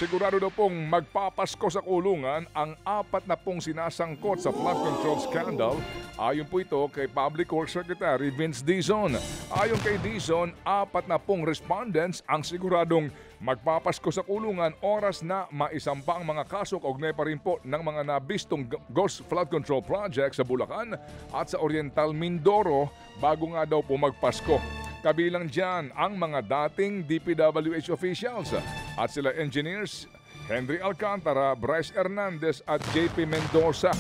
sigurado daw pong magpapasko sa kulungan ang 4 na pong sinasangkot sa flood control scandal. Ayon po ito kay Public Works Secretary Vince Dizon. Ayon kay Dizon, 4 na pong respondents ang siguradong magpapasko sa kulungan oras na maisampa ang mga kaso kaugnay pa rin po ng mga nabistong ghost flood control project sa Bulacan at sa Oriental Mindoro bago nga daw po magpasko. Kabilang dyan ang mga dating DPWH officials at sila engineers Henry Alcantara, Bryce Hernandez at JP Mendoza.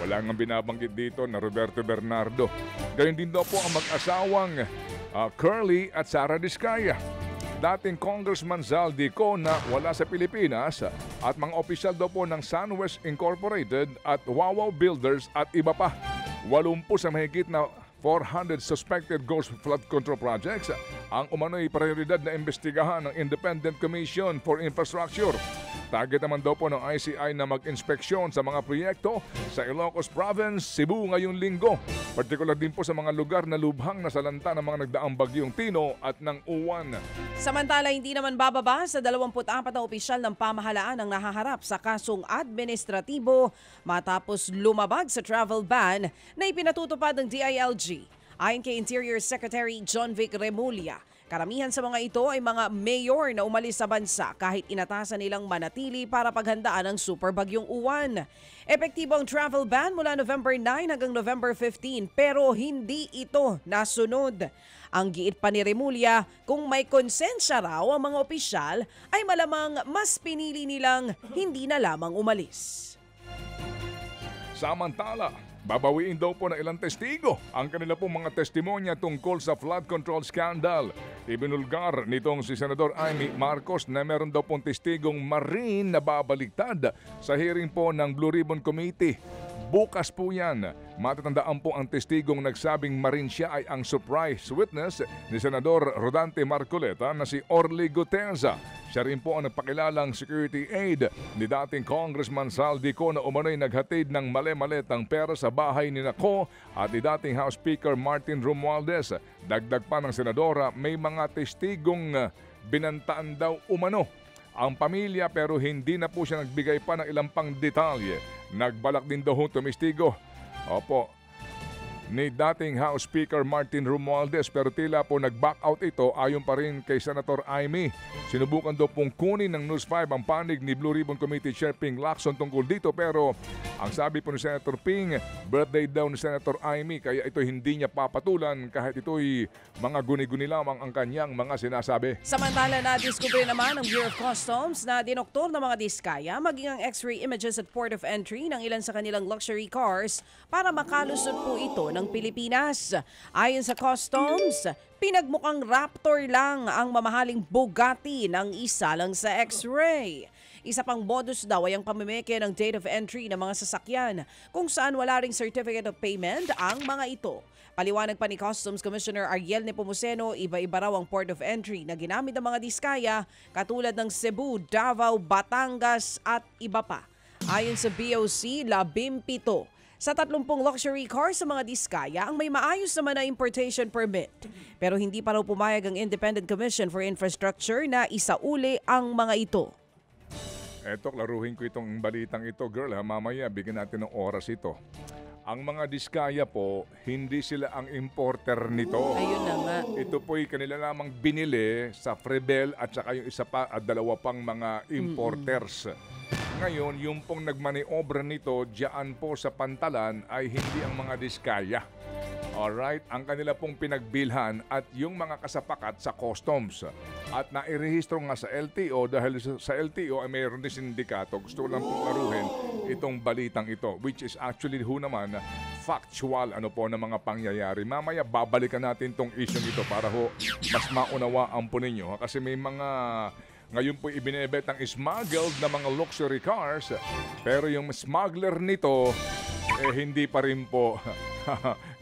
Wala nga binabanggit dito na Roberto Bernardo. Gayun din daw po ang mag-asawang Curly at Sara Diskaya. Dating Congressman Zaldi Co na wala sa Pilipinas at mga opisyal daw po ng SunWest Incorporated at Wawaw Builders at iba pa. 80 sa mahigit na 400 suspected ghost flood control projects ang umano'y prioridad na imbestigahan ng Independent Commission for Infrastructure. Target naman daw po ng ICI na mag-inspeksyon sa mga proyekto sa Ilocos Province, Cebu ngayong linggo. Partikular din po sa mga lugar na lubhang nasalanta ng mga nagdaang bagyong Tino at ng Uwan. Samantala, hindi naman bababa sa 24 na opisyal ng pamahalaan ang nahaharap sa kasong administratibo matapos lumabag sa travel ban na ipinatutupad ng DILG. Ayon kay Interior Secretary John Vic Remulla, karamihan sa mga ito ay mga mayor na umalis sa bansa kahit inatasan nilang manatili para paghandaan ang superbagyong Uwan. Epektibo ang travel ban mula November 9 hanggang November 15 pero hindi ito nasunod. Ang giit pa ni Remulla, kung may konsensya raw ang mga opisyal ay malamang mas pinili nilang hindi na lamang umalis. Samantala, babawiin daw po ng ilang testigo ang kanila pong mga testimonya tungkol sa flood control scandal. Ibinulgar nitong si Senador Amy Marcos na meron daw pong testigong marine na babaliktad sa hearing po ng Blue Ribbon Committee. Bukas po yan. Matatandaan po ang testigong nagsabing marine siya ay ang surprise witness ni Senador Rodante Marcoleta na si Orly Guteza. Siya rin po ang nagpakilalang security aid ni dating Congressman Zaldi Co na umano'y naghatid ng mali-maletang pera sa bahay ni Nako at ni dating House Speaker Martin Romualdez. Dagdag pa ng Senadora, may mga testigong binantaan daw umano ang pamilya pero hindi na po siya nagbigay pa ng ilang pang detalye. Nagbalak din daw tumistigo ni dating House Speaker Martin Romualdez pero tila po nag-back out ito ayon pa rin kay Senator Amy. Sinubukan daw pong kunin ng News 5 ang panig ni Blue Ribbon Committee Chair Ping Lacson tungkol dito pero ang sabi po ni Senator Ping, birthday daw ni Senator Amy kaya ito hindi niya papatulan kahit ito'y mga guni-guni lamang ang kanyang mga sinasabi. Samantala na diskubre naman ng Bureau of Customs na dinoktor ng mga diskaya maging ang x-ray images at port of entry ng ilan sa kanilang luxury cars para makalusot po ito ng Pilipinas. Ayon sa Customs, pinagmukhang Raptor lang ang mamahaling Bugatti ng isa lang sa X-ray. Isa pang bonus daw ay ang pamimeke ng date of entry ng mga sasakyan kung saan wala ring certificate of payment ang mga ito. Paliwanag pa ni Customs Commissioner Ariel Nepomuceno, iba-iba raw ang port of entry na ginamit ng mga diskaya katulad ng Cebu, Davao, Batangas at iba pa. Ayon sa BOC, 17 sa 30 luxury cars sa mga diskaya ang may maayos naman na importation permit. Pero hindi pa raw pumayag ang Independent Commission for Infrastructure na isauli ang mga ito. Eto, klaruhin ko itong balitang ito, girl. Mamaya, bigyan natin ng oras ito. Ang mga diskaya po, hindi sila ang importer nito. Ayun na nga. Ito po'y kanila lamang binili sa Frebel at saka yung isa pa at dalawa pang mga importers. Ngayon, yung pong nagmaniobra nito diyan po sa Pantalan ay hindi ang mga diskaya. Alright, ang kanila pong pinagbilhan at yung mga kasapakat sa customs. At nairehistro nga sa LTO dahil sa LTO ay mayroon din sindikato. Gusto ko lang pong klaruhin itong balitang ito, which is actually naman factual na mga pangyayari. Mamaya babalikan natin tong issue nito para mas maunawaan po ninyo. Kasi may mga ngayon po ibinebet ang smuggled na mga luxury cars pero yung smuggler nito hindi pa rin po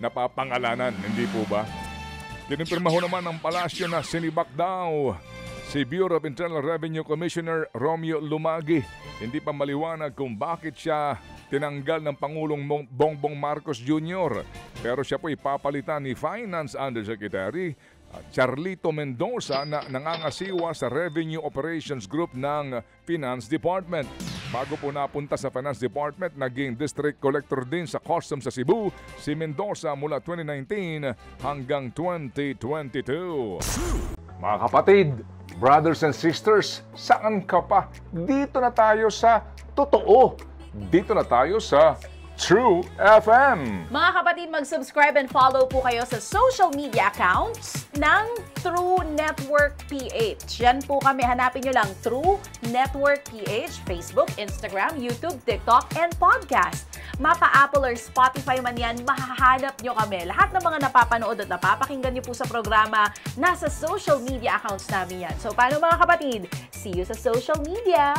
napapangalanan, hindi po ba? Kinumpirma ho naman ng palasyo na sinibak daw si Bureau of Internal Revenue Commissioner Romeo Lumagi. Hindi pa maliwanag kung bakit siya tinanggal ng Pangulong Bongbong Marcos Jr. Pero siya po ipapalitan ni Finance Undersecretary Charlito Mendoza na nangangasiwa sa Revenue Operations Group ng Finance Department. Bago po napunta sa Finance Department, naging District Collector din sa Customs sa Cebu si Mendoza mula 2019 hanggang 2022. Mga kapatid, brothers and sisters, saan ka pa? Dito na tayo sa totoo. Dito na tayo sa True FM. Mga kapatid, mag-subscribe and follow po kayo sa social media accounts ng True Network PH. Yan po kami. Hanapin nyo lang True Network PH, Facebook, Instagram, YouTube, TikTok, and podcast. Mapa Apple or Spotify man yan, mahahanap nyo kami. Lahat ng mga napapanood at napapakinggan nyo po sa programa, nasa social media accounts namin yan. So, paano mga kapatid? See you sa social media!